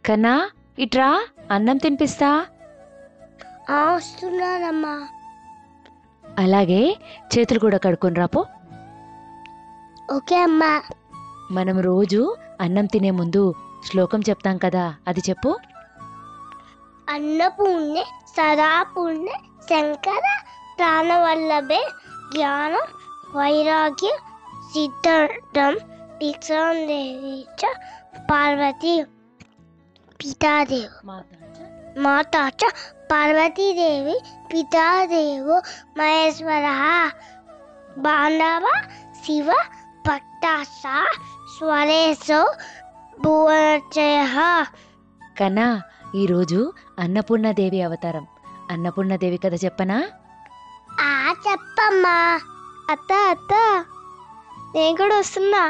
కన్నా ఇట్రా, అన్నం తినిపిస్తా. వస్తున్నానమ్మా. అలాగే చేతులు కూడా కడుక్కొని రాపో. ఓకే అమ్మా. మనం రోజు అన్నం తినే ముందు శ్లోకం చెప్తాం కదా, అది చెప్పు. అన్నపూర్ణే సదాపూర్ణే శంకర ప్రాణవల్లభే జ్ఞానం వైరాగ్య సిద్ధార్థం భిక్షాందేవి చ పార్వతీ పితాదేవి మాతా చ పార్వతీదేవి పితాదేవో మహేశ్వర బాంధవ శివ పట్టాస స్వరేశో భువనచయ. కన్నా ఈరోజు అన్నపూర్ణదేవి అవతారం. అన్నపూర్ణదేవి కథ చెప్పనా? చెప్పమ్మా. అత్త నేను కూడా వస్తున్నా,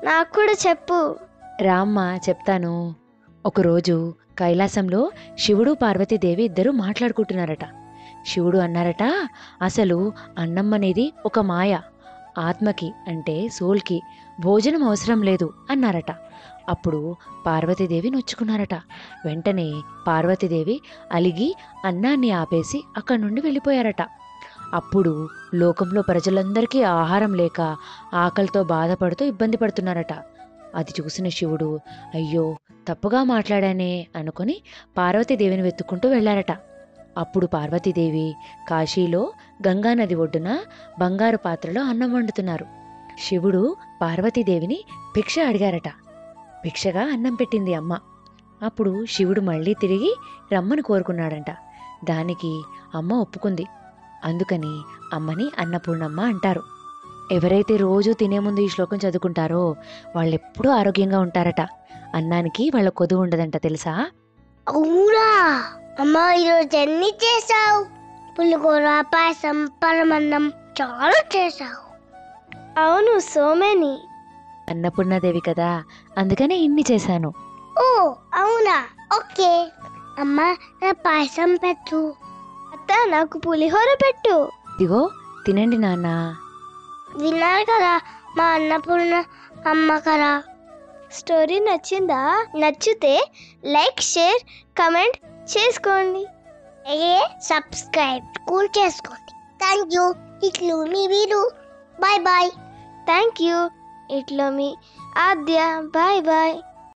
నాకు కూడా చెప్పు. రామ్మా చెప్తాను. ఒకరోజు కైలాసంలో శివుడు పార్వతీదేవి ఇద్దరు మాట్లాడుకుంటున్నారట. శివుడు అన్నారట, అసలు అన్నం అనేది ఒక మాయ, ఆత్మకి అంటే సోల్కి భోజనం అవసరం లేదు అన్నారట. అప్పుడు పార్వతీదేవి నొచ్చుకున్నారట. వెంటనే పార్వతీదేవి అలిగి అన్నాన్ని ఆపేసి అక్కడి నుండి వెళ్ళిపోయారట. అప్పుడు లోకంలో ప్రజలందరికీ ఆహారం లేక ఆకలితో బాధపడుతూ ఇబ్బంది పడుతున్నారట. అది చూసిన శివుడు అయ్యో తప్పుగా మాట్లాడానే అనుకుని పార్వతీదేవిని వెతుక్కుంటూ వెళ్ళారట. అప్పుడు పార్వతీదేవి కాశీలో గంగానది ఒడ్డున బంగారు పాత్రలో అన్నం వండుతున్నారు. శివుడు పార్వతీదేవిని భిక్ష అడిగారట. భిక్షగా అన్నం పెట్టింది అమ్మ. అప్పుడు శివుడు మళ్ళీ తిరిగి రమ్మని కోరుకున్నాడంట. దానికి అమ్మ ఒప్పుకుంది. అందుకని అమ్మని అన్నపూర్ణమ్మ అంటారు. ఎవరైతే రోజు తినే ముందు ఈ శ్లోకం చదువుకుంటారో వాళ్ళెప్పుడూ ఆరోగ్యంగా ఉంటారట. అన్నానికి వాళ్ళ కొదువు ఉండదంట, తెలుసా? అవునా అమ్మా, ఈరోజు ఎన్ని చేసావు? పులిహోర, పాయసం, పరమన్నం చాలా చేసావు. అవును, సో మెనీ. అన్నపూర్ణదేవి కదా, అందుకనే ఇన్ని చేశాను. ఓ అవునా, ఓకే. అమ్మా నా పాయసం పెట్టు. అత్త నాకు పులిహోర పెట్టు. ఇదిగో తినండి నాన్న. విన్నారు కదా మా అన్నపూర్ణ అమ్మ కదా. స్టోరీ నచ్చిందా? నచ్చితే లైక్, షేర్, కమెంట్ చేసుకోండి. సబ్స్క్రైబ్ కూడా చేసుకోండి. Thank you. ఇట్లు మీ Veeru. Bye bye. Thank you. ఇట్లో మీ ఆద్య. Bye bye.